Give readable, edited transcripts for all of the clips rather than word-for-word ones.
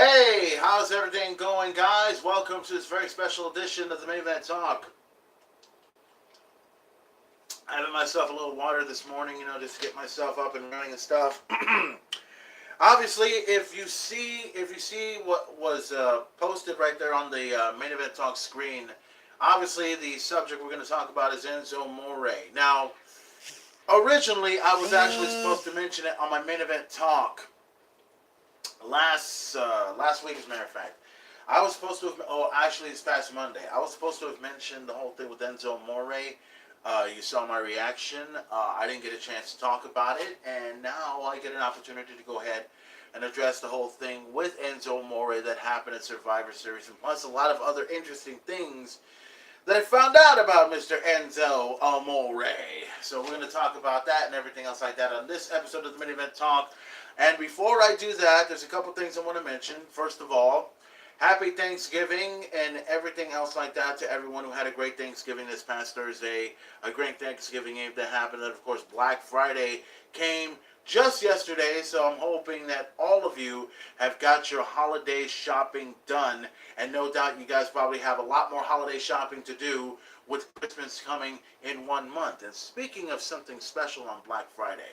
Hey, how's everything going, guys? Welcome to this very special edition of the Main Event Talk. Having myself a little water this morning, just to get myself up and running and stuff. Obviously, if you see what was posted right there on the Main Event Talk screen, obviously the subject we're going to talk about is Enzo Amore. Now, originally, I was actually supposed to mention it on my Main Event Talk last week, as a matter of fact. I was supposed to have, actually this past Monday, I was supposed to have mentioned the whole thing with Enzo Amore. You saw my reaction. I didn't get a chance to talk about it, and now I get an opportunity to go ahead and address the whole thing with Enzo Amore that happened at Survivor Series, and plus a lot of other interesting things that I found out about Mr. Enzo Amore. So we're going to talk about that and everything else like that on this episode of the Main Event Talk. And before I do that, there's a couple things I want to mention. First of all, happy Thanksgiving and everything else like that to everyone who had a great Thanksgiving this past Thursday. A great Thanksgiving Eve that happened. And of course, Black Friday came just yesterday, so I'm hoping that all of you have got your holiday shopping done. And no doubt you guys probably have a lot more holiday shopping to do with Christmas coming in 1 month. And speaking of something special on Black Friday,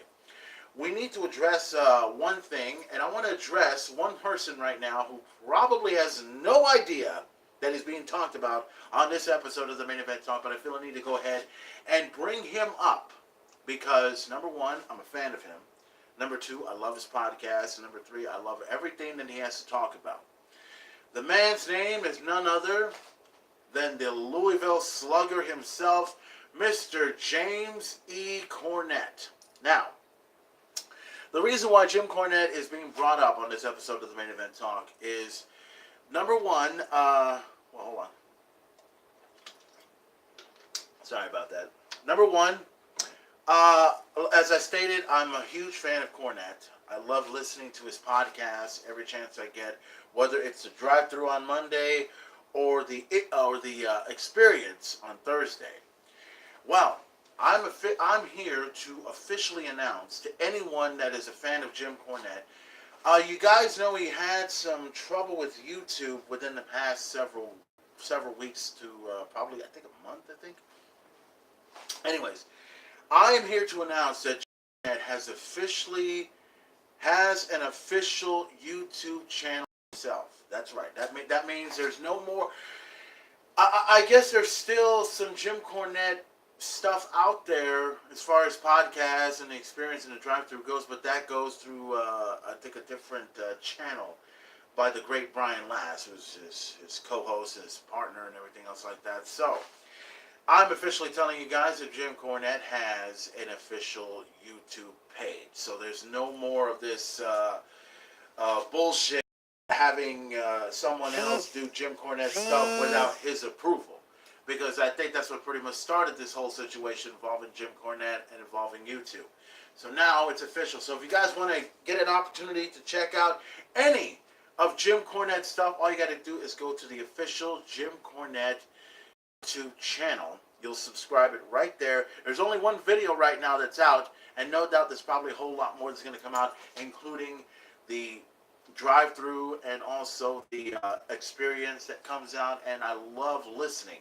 we need to address one thing, and I want to address one person right now who probably has no idea that is being talked about on this episode of the Main Event Talk, but I feel I need to go ahead and bring him up because, number one, I'm a fan of him. Number two, I love his podcast. And number three, I love everything that he has to talk about. The man's name is none other than the Louisville Slugger himself, Mr. James E. Cornette. Now, the reason why Jim Cornette is being brought up on this episode of the Main Event Talk is, number one, hold on. Sorry about that. Number one, as I stated, I'm a huge fan of Cornette. I love listening to his podcast every chance I get, whether it's the drive-thru on Monday or the experience on Thursday. Well, I'm here to officially announce to anyone that is a fan of Jim Cornette. You guys know he had some trouble with YouTube within the past several weeks to probably, I think, a month, I think. Anyways, I am here to announce that Jim Cornette has an official YouTube channel himself. That's right. That means there's no more. I guess there's still some Jim Cornette stuff out there as far as podcasts and the experience in the drive-thru goes, but that goes through I think a different channel by the great Brian Lass, who's his co-host, his partner, and everything else like that. So I'm officially telling you guys that Jim Cornette has an official YouTube page. So there's no more of this bullshit having someone else do Jim Cornette stuff without his approval. Because I think that's what pretty much started this whole situation involving Jim Cornette and involving YouTube. So now it's official. So if you guys want to get an opportunity to check out any of Jim Cornette's stuff, all you got to do is go to the official Jim Cornette YouTube channel. You'll subscribe it right there. There's only one video right now that's out, and no doubt there's probably a whole lot more that's going to come out, including the drive-thru and also the experience that comes out. And I love listening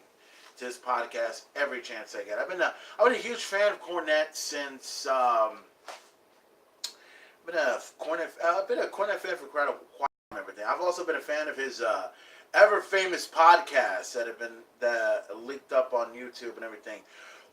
to his podcast every chance I get. I've been a huge fan of Cornette since I've been a Cornette fan for quite a while and everything. I've also been a fan of his ever famous podcasts that have been leaked up on YouTube and everything.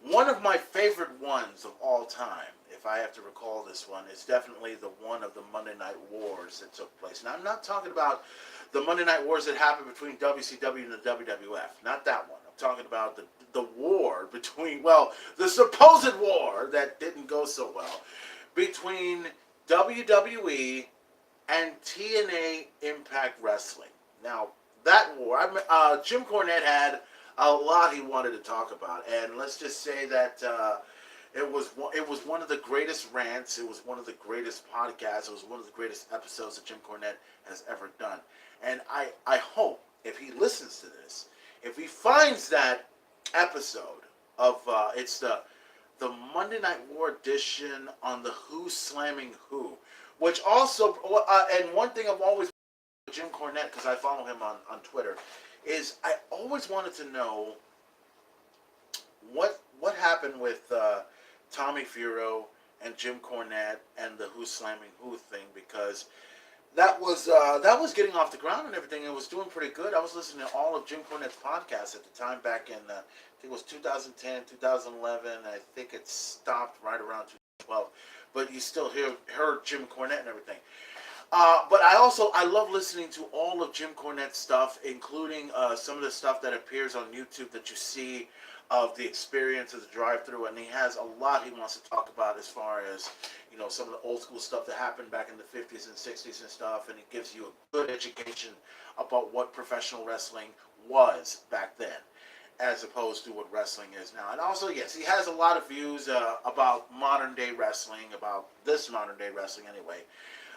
One of my favorite ones of all time, if I have to recall this one, is definitely the one of the Monday Night Wars that took place. Now, I'm not talking about the Monday Night Wars that happened between WCW and the WWF. Not that one. I'm talking about the war between, well, the supposed war that didn't go so well between WWE and TNA Impact Wrestling. Now, that war, Jim Cornette had a lot he wanted to talk about, and let's just say that it was one of the greatest rants, it was one of the greatest podcasts, it was one of the greatest episodes that Jim Cornette has ever done. And I hope, if he listens to this, if he finds that episode of, it's the Monday Night War edition on the Who Slamming Who, which also, and one thing I've always Jim Cornette, because I follow him on Twitter, is I always wanted to know what happened with Tommy Fuhrer and Jim Cornette and the Who's Slamming Who thing, because that was getting off the ground and everything. It was doing pretty good. I was listening to all of Jim Cornette's podcasts at the time back in I think it was 2010, 2011. I think it stopped right around 2012, but you still heard Jim Cornette and everything. But I love listening to all of Jim Cornette's stuff, including some of the stuff that appears on YouTube that you see of the experience of the drive-through, and he has a lot he wants to talk about as far as, you know, some of the old school stuff that happened back in the 50s and 60s and stuff, and it gives you a good education about what professional wrestling was back then, as opposed to what wrestling is now. And also, yes, he has a lot of views about modern-day wrestling, about this modern-day wrestling anyway.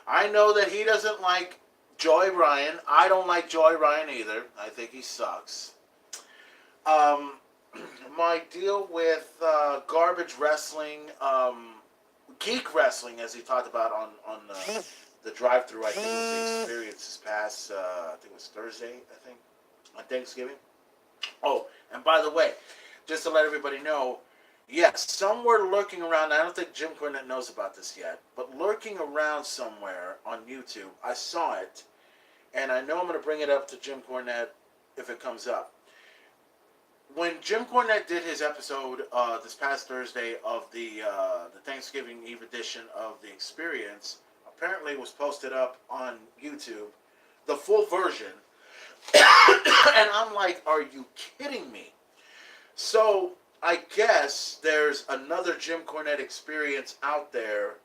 I know that he doesn't like Joey Ryan. I don't like Joey Ryan either. I think he sucks. My deal with garbage wrestling, geek wrestling, as he talked about on the drive-through, I think it was the experience this past, I think it was Thursday, I think, on Thanksgiving. Oh, and by the way, just to let everybody know, yes, somewhere lurking around, I don't think Jim Cornette knows about this yet, but lurking around somewhere on YouTube, I saw it, and I know I'm going to bring it up to Jim Cornette if it comes up. When Jim Cornette did his episode this past Thursday of the Thanksgiving Eve edition of The Experience, apparently it was posted up on YouTube, the full version, and I'm like, are you kidding me? So I guess there's another Jim Cornette experience out there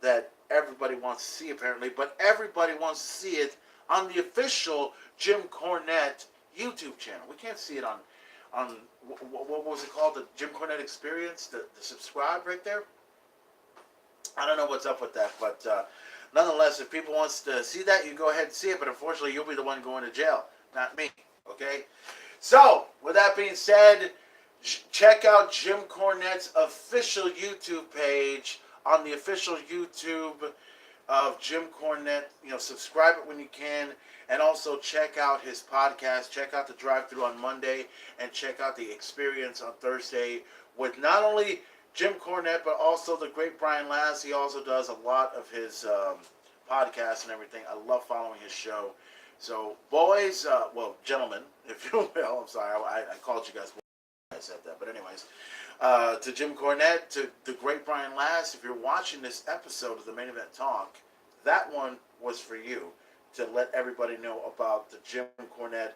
that everybody wants to see apparently, but everybody wants to see it on the official Jim Cornette YouTube channel. We can't see it on what was it called, the Jim Cornette Experience, the subscribe right there. I don't know what's up with that, but nonetheless, if people wants to see that, you go ahead and see it, but unfortunately, you'll be the one going to jail, not me, okay? So, with that being said, check out Jim Cornette's official YouTube page on the official YouTube of Jim Cornette. You know, subscribe it when you can. And also check out his podcast. Check out the drive-thru on Monday. And check out the experience on Thursday with not only Jim Cornette, but also the great Brian Last. He also does a lot of his podcasts and everything. I love following his show. So, boys, well, gentlemen, if you will. I'm sorry, I called you guys boys. I said that. But anyways, to Jim Cornette, to the great Brian Last, if you're watching this episode of the Main Event Talk, that one was for you, to let everybody know about the Jim Cornette,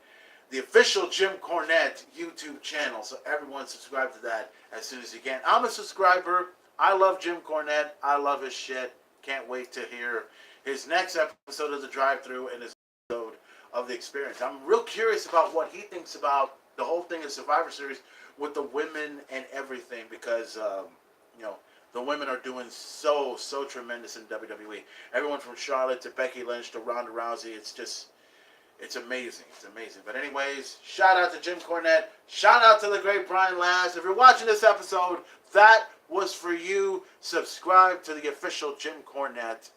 the official Jim Cornette YouTube channel. So everyone subscribe to that as soon as you can. I'm a subscriber. I love Jim Cornette. I love his shit. Can't wait to hear his next episode of the drive-thru and his episode of the experience. I'm real curious about what he thinks about the whole thing of Survivor Series with the women and everything, because you know, the women are doing so tremendous in WWE. Everyone from Charlotte to Becky Lynch to Ronda Rousey. It's amazing. It's amazing. But anyways, shout out to Jim Cornette. Shout out to the great Brian Last. If you're watching this episode, that was for you. Subscribe to the official Jim Cornette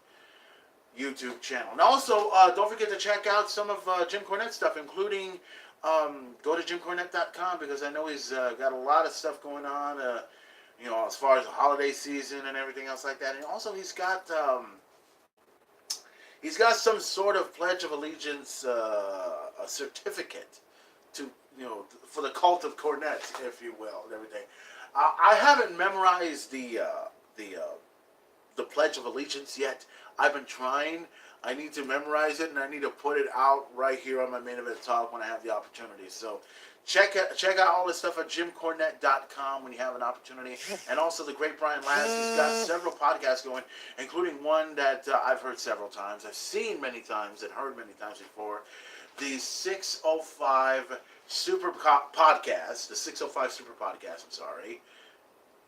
YouTube channel. And also, don't forget to check out some of Jim Cornette's stuff, including go to jimcornette.com, because I know he's got a lot of stuff going on. You know, as far as the holiday season and everything else like that. And also he's got some sort of Pledge of Allegiance a certificate to, you know, for the cult of Cornette, if you will, and everything. I haven't memorized the Pledge of Allegiance yet. I've been trying. I need to memorize it, and I need to put it out right here on my Main Event Talk when I have the opportunity. So check out all this stuff at jimcornette.com when you have an opportunity. And also the great Brian Last. He's got several podcasts going, including one that I've heard several times. I've seen many times and heard many times before. The 605 Super Podcast. The 605 Super Podcast, I'm sorry.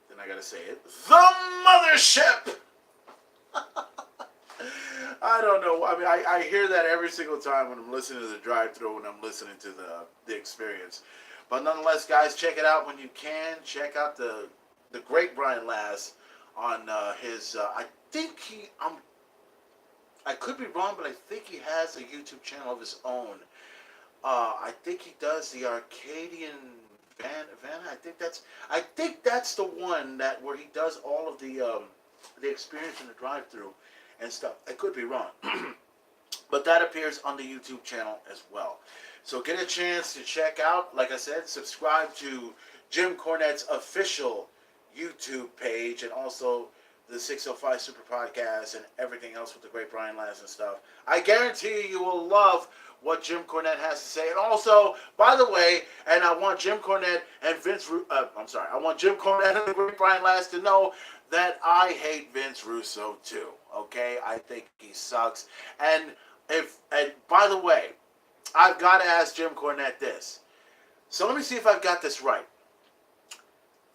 Then I gotta say it. The Mothership! I don't know. I mean, I hear that every single time when I'm listening to the drive-thru, when I'm listening to the experience. But nonetheless, guys, check it out when you can. Check out the great Brian Last on his. I think I could be wrong, but I think he has a YouTube channel of his own. I think he does the Arcadian Van. I think that's the one that where he does all of the experience in the drive-through and stuff. I could be wrong, but that appears on the YouTube channel as well. So get a chance to check out. Like I said, subscribe to Jim Cornette's official YouTube page and also the 605 Super Podcast and everything else with the great Brian Last and stuff. I guarantee you will love what Jim Cornette has to say. And also, by the way, and I want Jim Cornette and I want Jim Cornette and the great Brian Last to know that I hate Vince Russo too. Okay? I think he sucks. And by the way, I've got to ask Jim Cornette this. So let me see if I've got this right.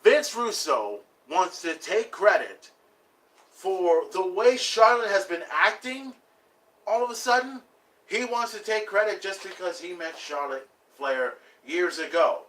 Vince Russo wants to take credit for the way Charlotte has been acting all of a sudden. He wants to take credit just because he met Charlotte Flair years ago.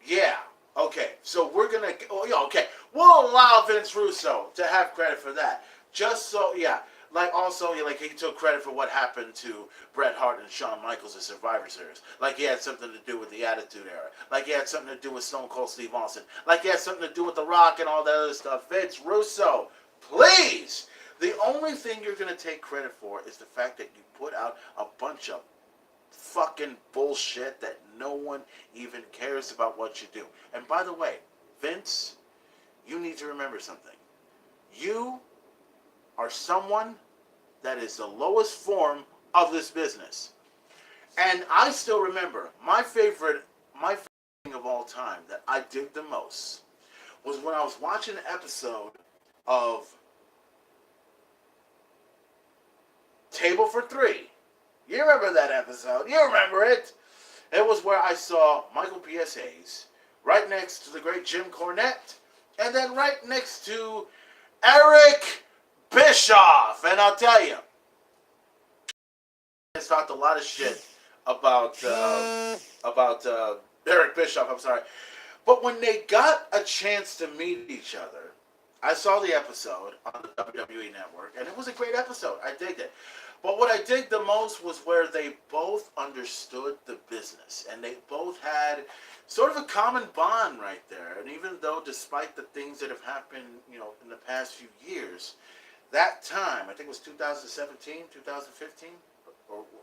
Yeah, okay. So we're going to... Oh, yeah, okay. We'll allow Vince Russo to have credit for that. Just so, yeah. Like, also, like, he took credit for what happened to Bret Hart and Shawn Michaels at Survivor Series. Like, he had something to do with the Attitude Era. Like, he had something to do with Stone Cold Steve Austin. Like, he had something to do with The Rock and all that other stuff. Vince Russo, please! The only thing you're going to take credit for is the fact that you put out a bunch of fucking bullshit that no one even cares about what you do. And by the way, Vince, you need to remember something. You are someone that is the lowest form of this business. And I still remember my favorite thing of all time that I did the most was when I was watching an episode of Table for Three. You remember that episode? You remember it? It was where I saw Michael P.S. Hayes right next to the great Jim Cornette, and then right next to Eric Bischoff. And I'll tell you, I talked a lot of shit about Eric Bischoff. I'm sorry, but when they got a chance to meet each other, I saw the episode on the WWE Network, and it was a great episode. I digged it. But what I digged the most was where they both understood the business, and they both had sort of a common bond right there. And even though, despite the things that have happened, in the past few years, that time, I think it was 2017, 2015,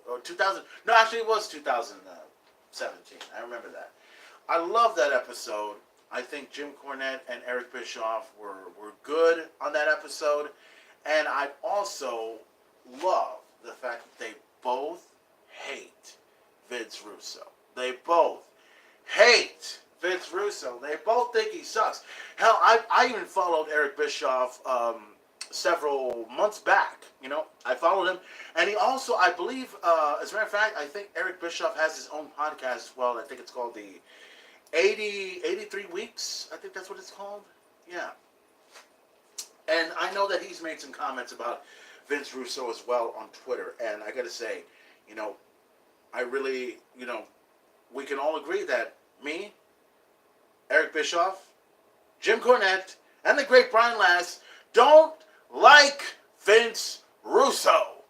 or 2000. No, actually, it was 2017. I remember that. I love that episode. I think Jim Cornette and Eric Bischoff were good on that episode. And I also love the fact that they both hate Vince Russo. They both hate Vince Russo. They both think he sucks. Hell, I even followed Eric Bischoff several months back. I followed him. And he also, I believe, as a matter of fact, I think Eric Bischoff has his own podcast as well. I think it's called the 83 Weeks. I think that's what it's called. Yeah. And I know that he's made some comments about Vince Russo as well on Twitter. And I got to say, I really, we can all agree that me, Eric Bischoff, Jim Cornette, and the great Brian Last don't like Vince Russo.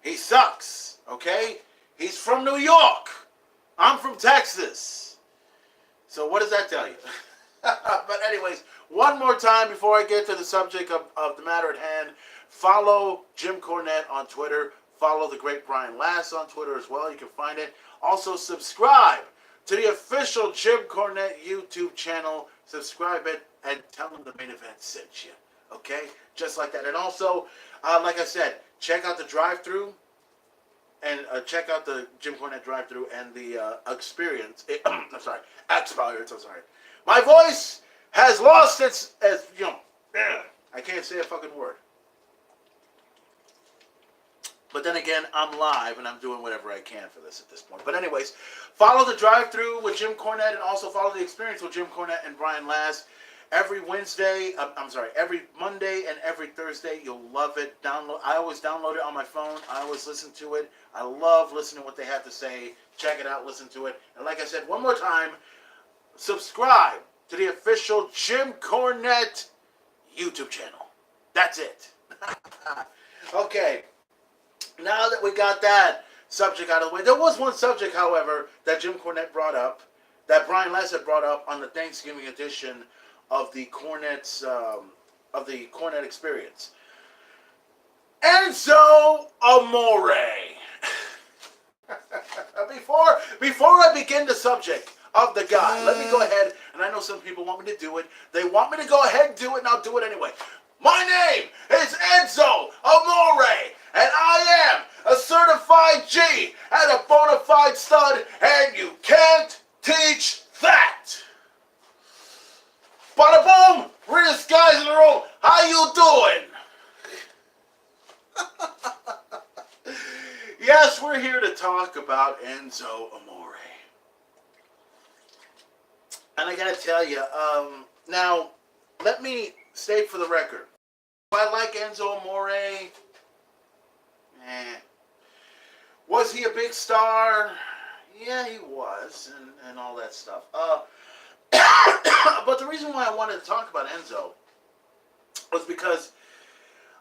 He sucks, okay? He's from New York. I'm from Texas. So what does that tell you? But anyways, one more time before I get to the subject of the matter at hand, follow Jim Cornette on Twitter. Follow the great Brian Last on Twitter as well. You can find it. Also, subscribe to the official Jim Cornette YouTube channel. Subscribe it and tell them the main event sent you. Okay? Just like that. And also, like I said, check out the drive-thru. And check out the Jim Cornette drive-thru and the experience. I'm sorry. Experience. I'm sorry. My voice has lost its, I can't say a fucking word. But then again, I'm live and I'm doing whatever I can for this at this point. But anyways, follow the drive-thru with Jim Cornette and also follow the experience with Jim Cornette and Brian Last. Every every Monday and every Thursday. You'll love it. I always download it on my phone. I always listen to it. I love listening to what they have to say. Check it out, listen to it. And like I said, one more time, subscribe to the official Jim Cornette YouTube channel. That's it. Okay, now that we got that subject out of the way, there was one subject, however, that Jim Cornette brought up, that Brian Lester brought up on the Thanksgiving edition of the Cornette Experience. Enzo Amore. Before I begin the subject of the guy, let me go ahead, and I know some people want me to do it. They want me to go ahead and do it, and I'll do it anyway. My name is Enzo Amore, and I am a certified G and a bona fide stud, and you can't teach that. Bada boom! Realest guys in the room, how you doing? Yes, we're here to talk about Enzo Amore. And I gotta tell you, now, let me state for the record. Do I like Enzo Amore? Was he a big star? Yeah, he was, and all that stuff. But the reason why I wanted to talk about Enzo was because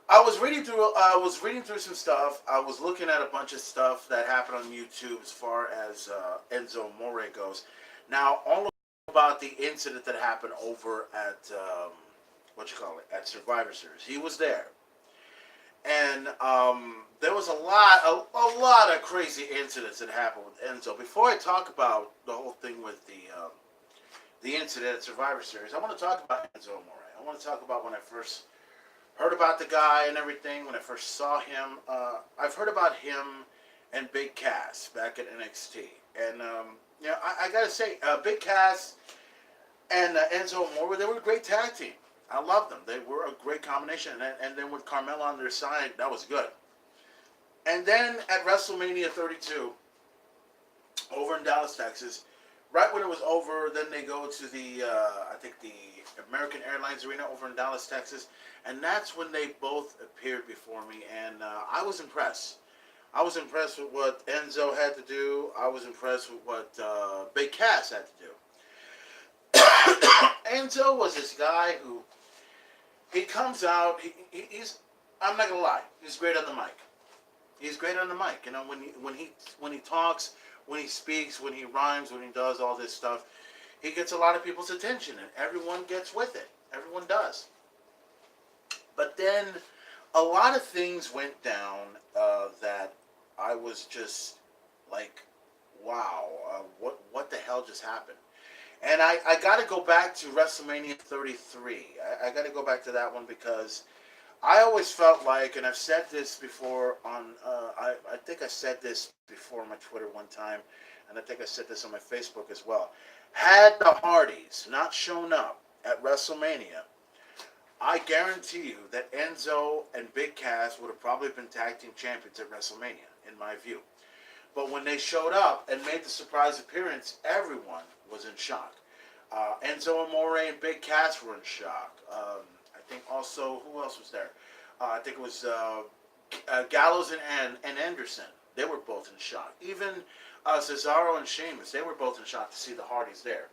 I was reading through some stuff. I was looking at a bunch of stuff that happened on YouTube as far as Enzo Amore goes. Now, all about the incident that happened over at at Survivor Series. He was there, and there was a lot of crazy incidents that happened with Enzo. Before I talk about the whole thing with the incident at Survivor Series, I want to talk about Enzo Amore. I want to talk about when I first heard about the guy and everything, when I first saw him. I've heard about him and Big Cass back at NXT. And, I got to say, Big Cass and Enzo Amore, they were a great tag team. I loved them. They were a great combination. And then with Carmella on their side, that was good. And then at WrestleMania 32, over in Dallas, Texas, right when it was over, then they go to the American Airlines Arena over in Dallas, Texas. And that's when they both appeared before me, and I was impressed. I was impressed with what Enzo had to do. I was impressed with what Big Cass had to do. Enzo was this guy who, he comes out, he's, I'm not going to lie, he's great on the mic. He's great on the mic. You know, when he talks, when he speaks, when he rhymes, when he does all this stuff, he gets a lot of people's attention, and everyone gets with it. Everyone does. But then a lot of things went down that I was just like, wow, what the hell just happened? And I got to go back to WrestleMania 33. I got to go back to that one because I always felt like, and I've said this before on, I think I said this before on my Twitter one time, and I think I said this on my Facebook as well. Had the Hardys not shown up at WrestleMania, I guarantee you that Enzo and Big Cass would have probably been tag team champions at WrestleMania, in my view. But when they showed up and made the surprise appearance, everyone was in shock. Enzo Amore and Big Cass were in shock. I think also, who else was there? I think it was Gallows and Anderson. They were both in shock. Even Cesaro and Sheamus, they were both in shock to see the Hardys there.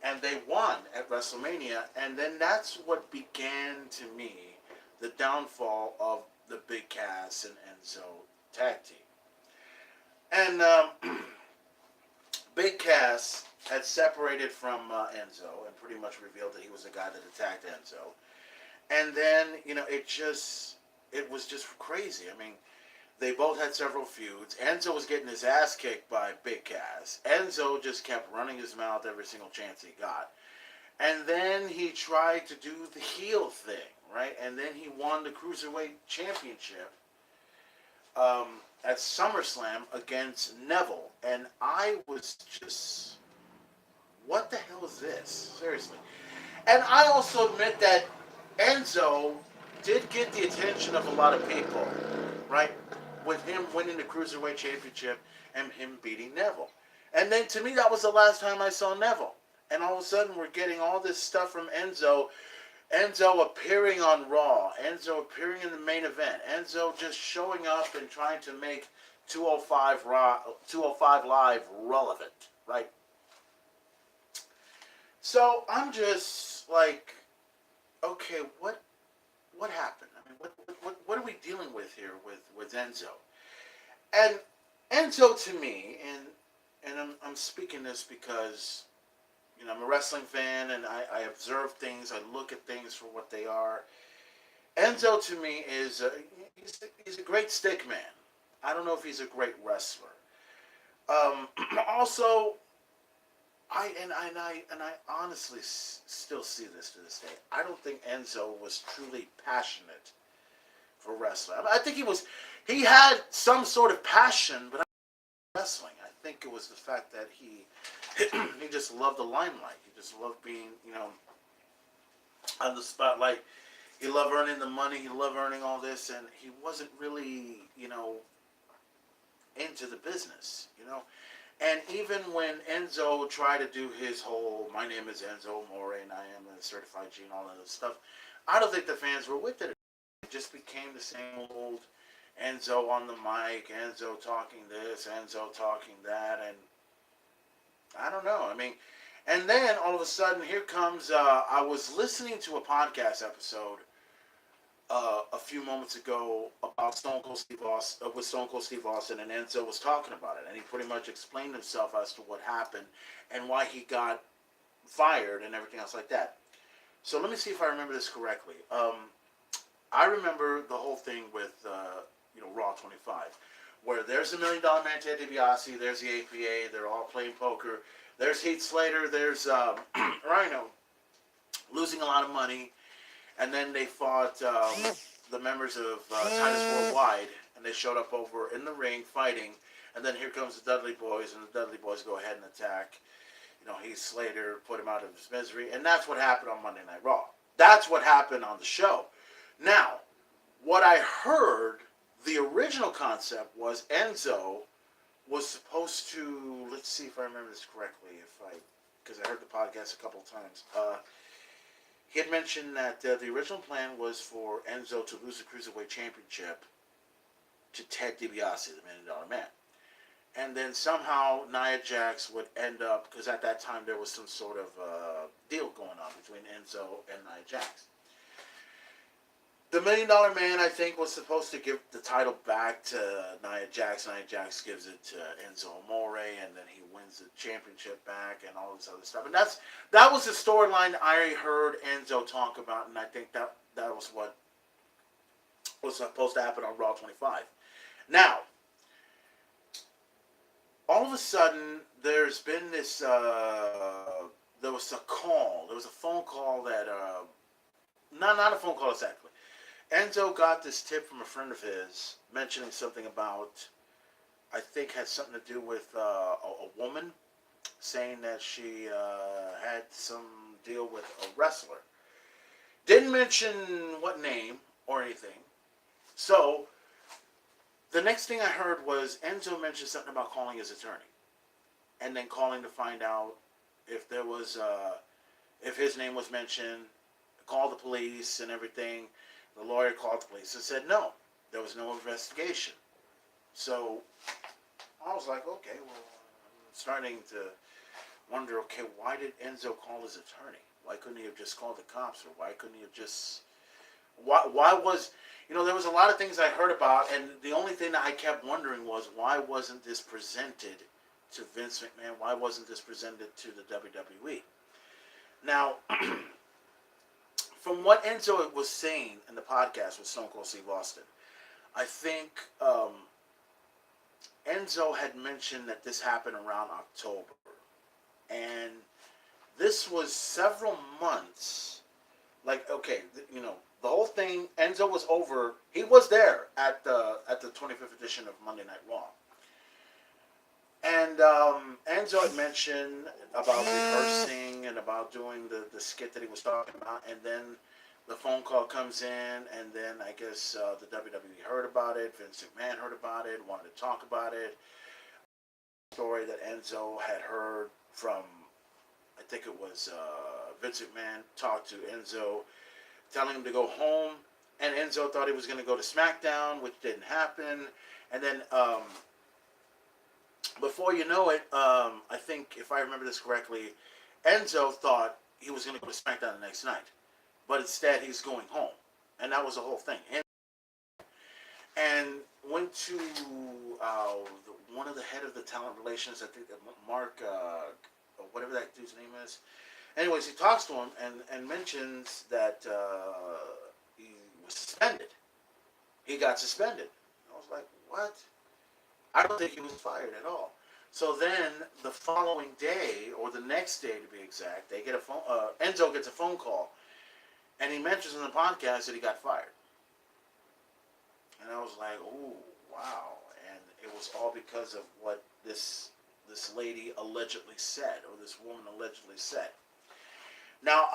And they won at WrestleMania, and then that's what began, to me, the downfall of the Big Cass and Enzo tag team. And Big Cass had separated from Enzo and pretty much revealed that he was the guy that attacked Enzo. And then, it was just crazy. I mean, they both had several feuds. Enzo was getting his ass kicked by Big Cass. Enzo just kept running his mouth every single chance he got. And then he tried to do the heel thing, right? And then he won the Cruiserweight Championship at SummerSlam against Neville. And I was just, what the hell is this? Seriously. And I also admit that Enzo did get the attention of a lot of people, right? With him winning the Cruiserweight Championship and him beating Neville. And then to me, that was the last time I saw Neville. And all of a sudden, we're getting all this stuff from Enzo. Enzo appearing on Raw. Enzo appearing in the main event. Enzo just showing up and trying to make 205 Live relevant, right? So I'm just like, okay, what happened? I mean, what are we dealing with here with Enzo? And Enzo, to me, and I'm speaking this because I'm a wrestling fan, and I observe things, I look at things for what they are. Enzo, to me, is he's a great stick man. I don't know if he's a great wrestler. Also, I honestly still see this to this day. I don't think Enzo was truly passionate for wrestling. I think he was. He had some sort of passion, but not wrestling. I think it was the fact that he just loved the limelight. He just loved being, on the spotlight. He loved earning the money. He loved earning all this, and he wasn't really, into the business. And even when Enzo tried to do his whole, my name is Enzo Amore and I am a certified G and all that stuff, I don't think the fans were with it. It just became the same old Enzo on the mic, Enzo talking this, Enzo talking that, and I don't know. I mean, and then all of a sudden, here comes, I was listening to a podcast episode a few moments ago about Stone Cold Steve Austin, with Stone Cold Steve Austin, and Enzo was talking about it, and he pretty much explained himself as to what happened and why he got fired and everything else like that. So let me see if I remember this correctly. I remember the whole thing with Raw 25, where there's the $1 Million Man Ted DiBiase, there's the APA, they're all playing poker. There's Heath Slater, there's Rhino losing a lot of money. And then they fought the members of Titus Worldwide, and they showed up over in the ring fighting. And then here comes the Dudley Boys, and the Dudley Boys go ahead and attack. Heath Slater, put him out of his misery. And that's what happened on Monday Night Raw. That's what happened on the show. Now, what I heard, the original concept was Enzo was supposed to, let's see if I remember this correctly, because I heard the podcast a couple of times. He had mentioned that the original plan was for Enzo to lose the Cruiserweight Championship to Ted DiBiase, the $1 Million Man. And then somehow Nia Jax would end up, because at that time there was some sort of deal going on between Enzo and Nia Jax. The $1 Million Man, I think, was supposed to give the title back to Nia Jax. Nia Jax gives it to Enzo Amore, and then he wins the championship back and all this other stuff. And that was the storyline I heard Enzo talk about, and I think that was what was supposed to happen on Raw 25. Now, all of a sudden, there's been this, there was a call, there was a phone call that, not a phone call exactly. Enzo got this tip from a friend of his mentioning something about, I think had something to do with a woman saying that she had some deal with a wrestler. Didn't mention what name or anything. So, the next thing I heard was Enzo mentioned something about calling his attorney. And then calling to find out if there was, if his name was mentioned, call the police and everything. The lawyer called the police and said no, there was no investigation. So I was like, okay, well, I'm starting to wonder, okay, why did Enzo call his attorney? Why couldn't he have just called the cops? Or why couldn't he have just... Why was... there was a lot of things I heard about, and the only thing that I kept wondering was, why wasn't this presented to Vince McMahon? Why wasn't this presented to the WWE? Now... From what Enzo was saying in the podcast with Stone Cold Steve Austin, I think Enzo had mentioned that this happened around October. And this was several months. Like, okay, the whole thing, Enzo was over. He was there at the 25th edition of Monday Night Raw. And Enzo had mentioned about rehearsing and about doing the skit that he was talking about, and then the phone call comes in, and then I guess the WWE heard about it, Vince McMahon heard about it, wanted to talk about it. Story that Enzo had heard from, I think it was Vince McMahon talked to Enzo, telling him to go home, and Enzo thought he was going to go to SmackDown, which didn't happen, and then... before you know it, I think, if I remember this correctly, Enzo thought he was going to go to SmackDown the next night. But instead, he's going home. and that was the whole thing. And went to one of the head of the talent relations, I think Mark, whatever that dude's name is. Anyways, he talks to him and mentions that he was suspended. He got suspended. I was like, what? I don't think he was fired at all. So then the following day, or the next day to be exact, they get a phone. Enzo gets a phone call, and he mentions in the podcast that he got fired. And I was like, oh wow! And it was all because of what this lady allegedly said, or this woman allegedly said. Now,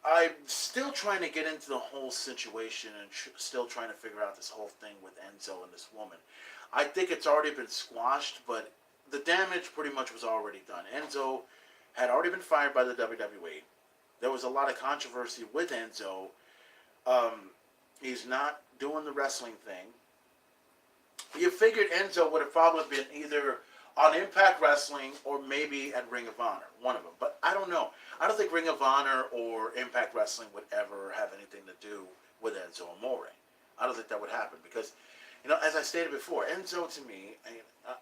I'm still trying to get into the whole situation and still trying to figure out this whole thing with Enzo and this woman. I think it's already been squashed, but the damage pretty much was already done. Enzo had already been fired by the WWE. There was a lot of controversy with Enzo. He's not doing the wrestling thing. You figured Enzo would have probably been either on Impact Wrestling or maybe at Ring of Honor, one of them. But I don't know. I don't think Ring of Honor or Impact Wrestling would ever have anything to do with Enzo Amore. I don't think that would happen because, you know, as I stated before, Enzo to me,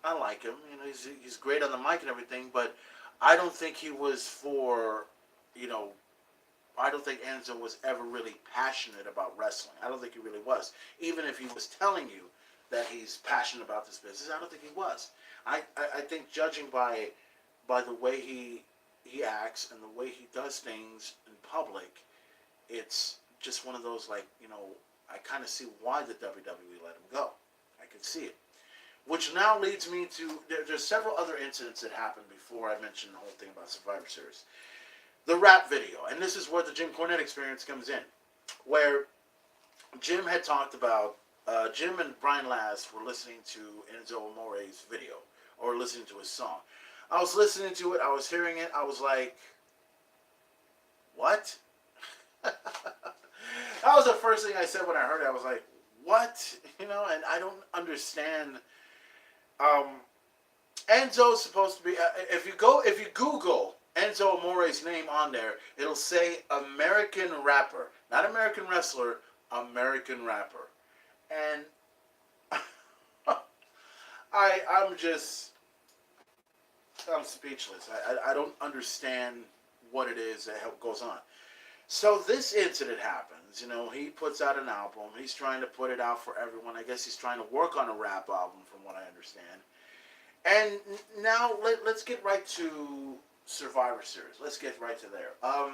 I like him. You know, he's great on the mic and everything, but I don't think he was for, you know, I don't think Enzo was ever really passionate about wrestling. I don't think he really was. Even if he was telling you that he's passionate about this business, I don't think he was. I think judging by the way he acts and the way he does things in public, it's just one of those, like, you know, I kind of see why the WWE let him go. I can see it. Which now leads me to, there's several other incidents that happened before I mentioned the whole thing about Survivor Series. The rap video, and this is where the Jim Cornette experience comes in, where Jim had talked about, Jim and Brian Last were listening to Enzo Amore's video, or listening to his song. I was listening to it, I was hearing it, I was like, what? That was the first thing I said when I heard it. I was like, what? You know, and I don't understand. Enzo's supposed to be, if you Google Enzo Amore's name on there, it'll say American rapper. Not American wrestler, American rapper. And I'm speechless. I don't understand what it is that goes on. So this incident happens. You know, he puts out an album. He's trying to put it out for everyone. I guess he's trying to work on a rap album, from what I understand. And now let's get right to Survivor Series. Let's get right to there. Oh,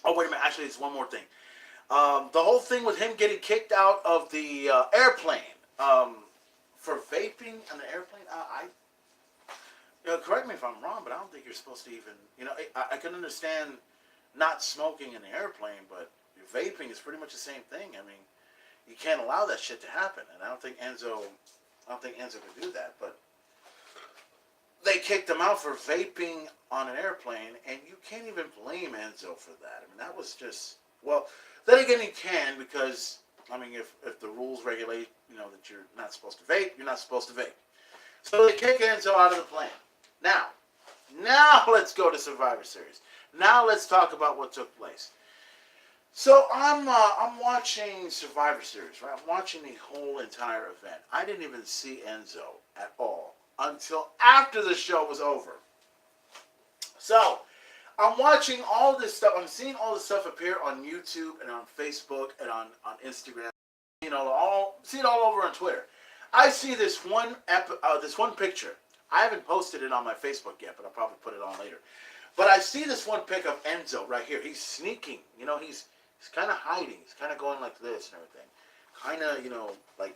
wait a minute. Actually, it's one more thing. The whole thing with him getting kicked out of the airplane for vaping on the airplane. You know, correct me if I'm wrong, but I don't think you're supposed to even. You know, I can understand not smoking in the airplane, but vaping is pretty much the same thing. I mean, you can't allow that shit to happen, and I don't think Enzo could do that. But they kicked him out for vaping on an airplane, and you can't even blame Enzo for that. I mean, that was just, well, then again, you can, because, I mean, if the rules regulate, you know, that you're not supposed to vape, you're not supposed to vape. So they kick Enzo out of the plane. Now let's go to Survivor Series. Now let's talk about what took place. So I'm watching Survivor Series, right? I'm watching the whole entire event. I didn't even see Enzo at all until after the show was over. So I'm watching all this stuff. I'm seeing all this stuff appear on YouTube and on Facebook and on Instagram. You know, see it all over on Twitter. I see this one picture. I haven't posted it on my Facebook yet, but I'll probably put it on later. But I see this one pic of Enzo right here. He's sneaking. You know, he's kind of hiding. He's kind of going like this and everything. Kind of, you know, like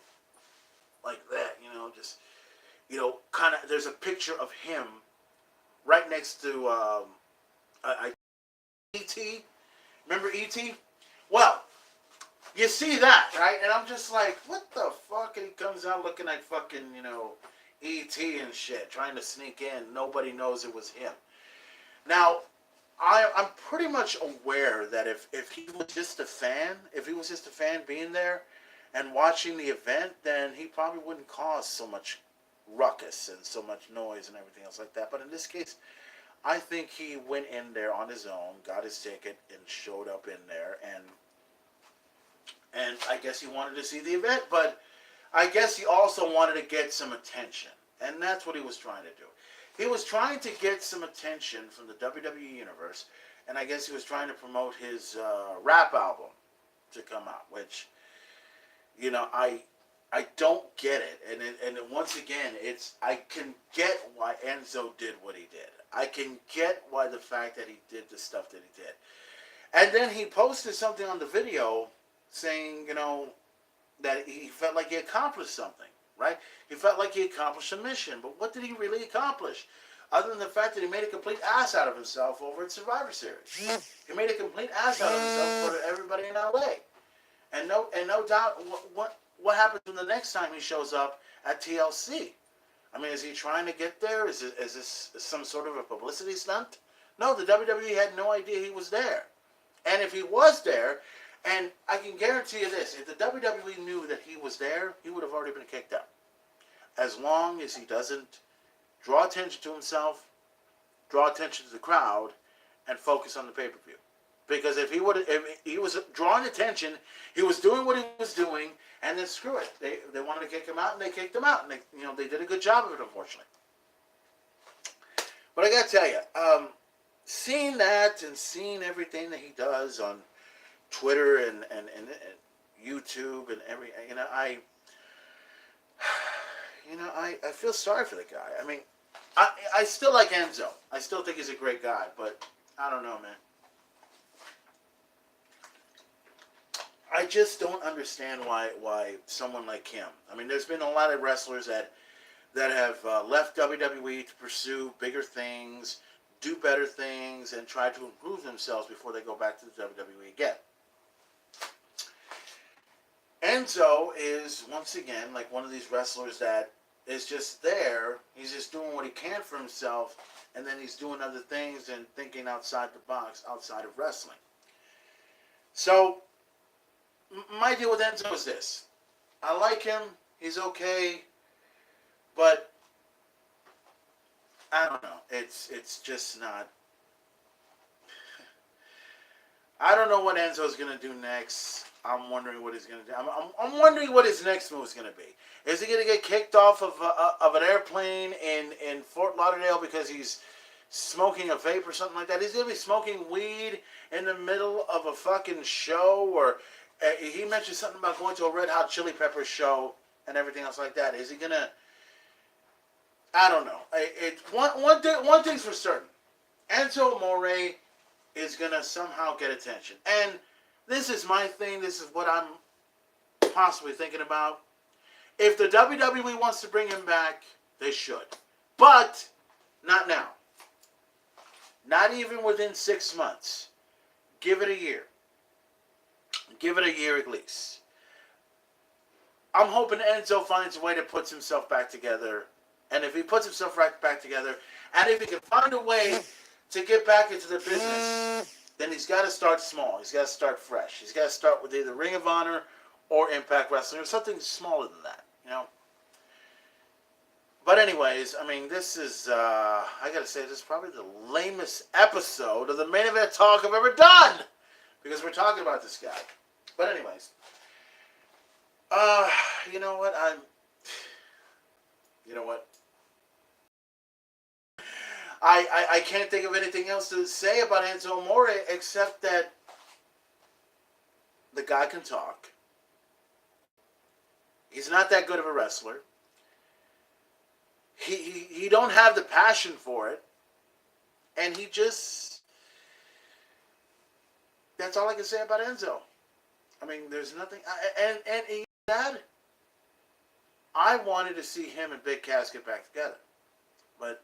that. You know, just, you know, kind of. There's a picture of him right next to E.T. Remember E.T.? Well, you see that, right? And I'm just like, what the fuck? And he comes out looking like fucking, you know, E.T. and shit, trying to sneak in. Nobody knows it was him. Now, I'm pretty much aware that if he was just a fan, being there and watching the event, then he probably wouldn't cause so much ruckus and so much noise and everything else like that. But in this case, I think he went in there on his own, got his ticket, and showed up in there. And And I guess he wanted to see the event, but I guess he also wanted to get some attention. And that's what he was trying to do. He was trying to get some attention from the WWE Universe, and I guess he was trying to promote his rap album to come out, which, you know, I don't get it. And once again, I can get why Enzo did what he did. I can get why the fact that he did the stuff that he did. And then he posted something on the video saying, you know, that he felt like he accomplished something, right? He felt like he accomplished a mission. But what did he really accomplish? Other than the fact that he made a complete ass out of himself over at Survivor Series. He made a complete ass out of himself for everybody in LA. And no doubt, what happens when the next time he shows up at TLC? I mean, is he trying to get there? Is this some sort of a publicity stunt? No, the WWE had no idea he was there. And if he was there, and I can guarantee you this, if the WWE knew that he was there, he would have already been kicked out. As long as he doesn't draw attention to himself, draw attention to the crowd, and focus on the pay-per-view. Because if he was drawing attention, he was doing what he was doing, and then screw it. They wanted to kick him out, and they kicked him out. And they did a good job of it, unfortunately. But I got to tell you, seeing that and seeing everything that he does on Twitter and YouTube and I feel sorry for the guy. I mean, I still like Enzo. I still think he's a great guy, but I don't know, man. I just don't understand why someone like him. I mean, there's been a lot of wrestlers that have left WWE to pursue bigger things, do better things, and try to improve themselves before they go back to the WWE again. Enzo is, once again, like one of these wrestlers that is just there. He's just doing what he can for himself, and then he's doing other things and thinking outside the box, outside of wrestling. So, my deal with Enzo is this. I like him. He's okay. But, I don't know. It's just not... I don't know what Enzo's going to do next. I'm wondering what he's going to do. I'm wondering what his next move is going to be. Is he going to get kicked off of an airplane in Fort Lauderdale because he's smoking a vape or something like that? Is he going to be smoking weed in the middle of a fucking show? Or he mentioned something about going to a Red Hot Chili Peppers show and everything else like that. Is he going to... I don't know. One thing's for certain. Enzo Amore is going to somehow get attention. And this is my thing. This is what I'm possibly thinking about. If the WWE wants to bring him back, they should. But not now. Not even within 6 months. Give it a year. Give it a year at least. I'm hoping Enzo finds a way to put himself back together. And if he puts himself right back together, and if he can find a way to get back into the business, then he's got to start small. He's got to start fresh. He's got to start with either Ring of Honor or Impact Wrestling or something smaller than that, you know. But anyways, I mean, this is, I got to say, this is probably the lamest episode of the Main Event Talk I've ever done. Because we're talking about this guy. But anyways, you know what, I can't think of anything else to say about Enzo Amore except that the guy can talk. He's not that good of a wrestler. He don't have the passion for it. And he just... That's all I can say about Enzo. I mean, there's nothing... And he said, I wanted to see him and Big Cass get back together. But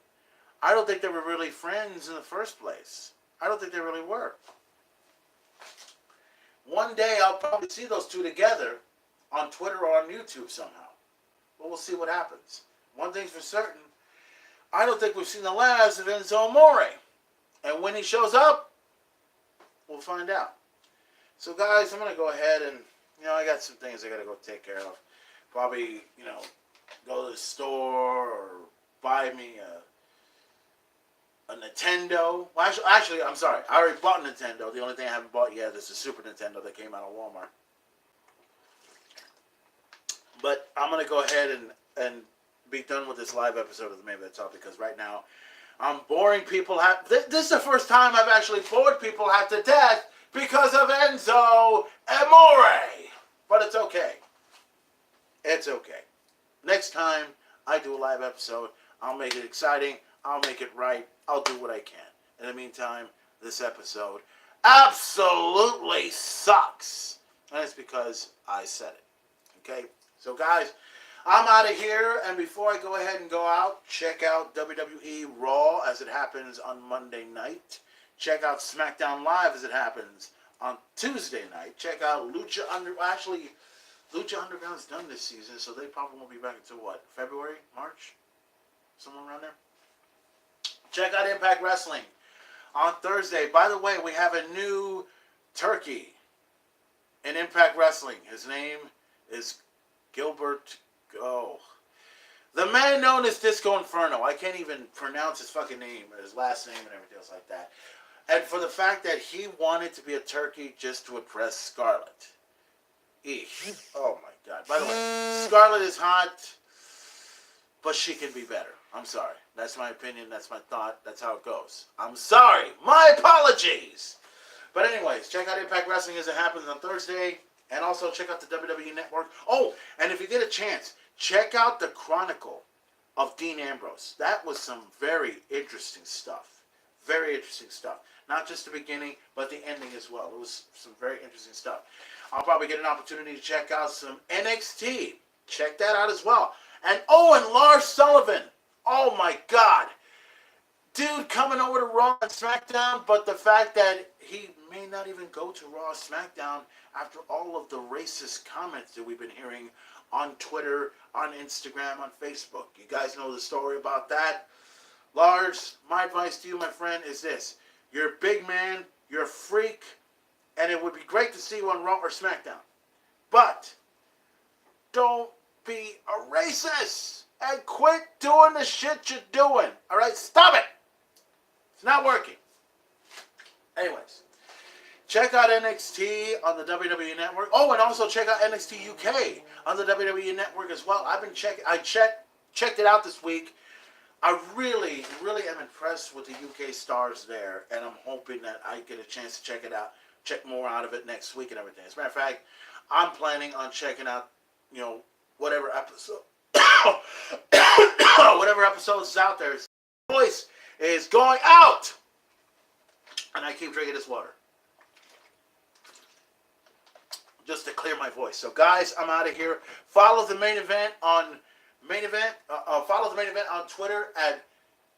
I don't think they were really friends in the first place. I don't think they really were. One day I'll probably see those two together on Twitter or on YouTube somehow. But we'll see what happens. One thing's for certain, I don't think we've seen the last of Enzo Amore. And when he shows up, we'll find out. So guys, I'm going to go ahead and, I got some things I got to go take care of. Probably, go to the store or buy me a Nintendo. Well, actually, I'm sorry. I already bought a Nintendo. The only thing I haven't bought yet is the Super Nintendo that came out of Walmart. But I'm going to go ahead and be done with this live episode of the Main Event Talk because right now I'm boring people. This is the first time I've actually bored people half to death because of Enzo Amore. But it's okay. It's okay. Next time I do a live episode, I'll make it exciting. I'll make it right. I'll do what I can. In the meantime, this episode absolutely sucks. And it's because I said it. Okay? So, guys, I'm out of here. And before I go ahead and go out, check out WWE Raw as it happens on Monday night. Check out SmackDown Live as it happens on Tuesday night. Check out Lucha Underground's done this season, so they probably won't be back until what? February? March? Somewhere around there? Check out Impact Wrestling on Thursday. By the way, we have a new turkey in Impact Wrestling. His name is Gilbert. Oh. The man known as Disco Inferno. I can't even pronounce his fucking name, or his last name and everything else like that. And for the fact that he wanted to be a turkey just to impress Scarlett. Eesh. Oh my God. By the way, Scarlett is hot, but she can be better. I'm sorry. That's my opinion. That's my thought. That's how it goes. I'm sorry. My apologies. But anyways, check out Impact Wrestling as it happens on Thursday. And also check out the WWE Network. Oh, and if you get a chance, check out the Chronicle of Dean Ambrose. That was some very interesting stuff. Very interesting stuff. Not just the beginning, but the ending as well. It was some very interesting stuff. I'll probably get an opportunity to check out some NXT. Check that out as well. And Lars Sullivan. Oh my God. Dude coming over to Raw and SmackDown, but the fact that he may not even go to Raw or SmackDown after all of the racist comments that we've been hearing on Twitter, on Instagram, on Facebook. You guys know the story about that. Lars, my advice to you, my friend, is this. You're a big man, you're a freak, and it would be great to see you on Raw or SmackDown. But don't be a racist and quit doing the shit you're doing. All right? Stop it. It's not working. Anyways, check out NXT on the WWE Network. Oh, and also check out NXT UK on the WWE Network as well. I checked it out this week. I really, really am impressed with the UK stars there, and I'm hoping that I get a chance to check it out, check more out of it next week and everything. As a matter of fact, I'm planning on checking out, whatever episode, whatever episodes is out there. Voice is going out, and I keep drinking this water just to clear my voice. So, guys, I'm out of here. Follow the main event on. Follow the main event on Twitter at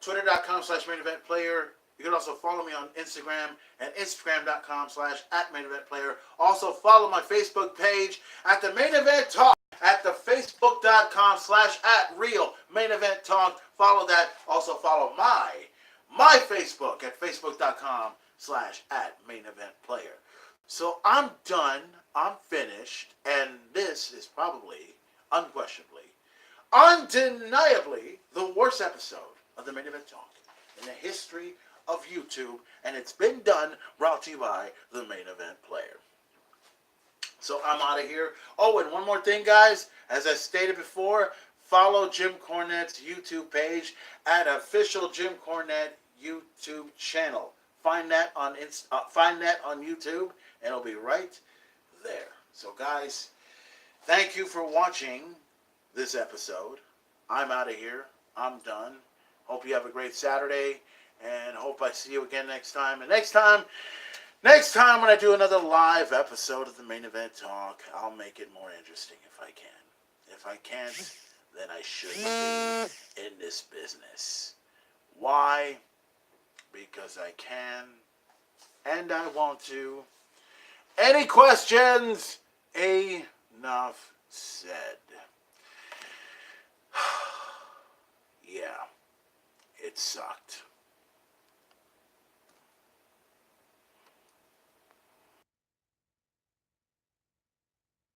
twitter.com/maineventplayer. You can also follow me on Instagram at instagram.com/@maineventplayer. Also follow my Facebook page at the Main Event Talk at the facebook.com/@real mainevent talk. Follow that. Also follow my Facebook at facebook.com/@maineventplayer. So I'm done. I'm finished. And this is probably, unquestionably, undeniably the worst episode of the Main Event Talk in the history of YouTube, and it's been done, brought to you by the Main Event Player. So I'm out of here. Oh, and one more thing, guys. As I stated before, follow Jim Cornette's YouTube page at official Jim Cornette YouTube channel. Find that on YouTube, and it'll be right there. So, guys, thank you for watching this episode. I'm out of here. I'm done. Hope you have a great Saturday, and hope I see you again next time. And next time when I do another live episode of the Main Event Talk, I'll make it more interesting if I can. If I can't, then I shouldn't be in this business. Why? Because I can, and I want to. Any questions? Enough said. Yeah, it sucked.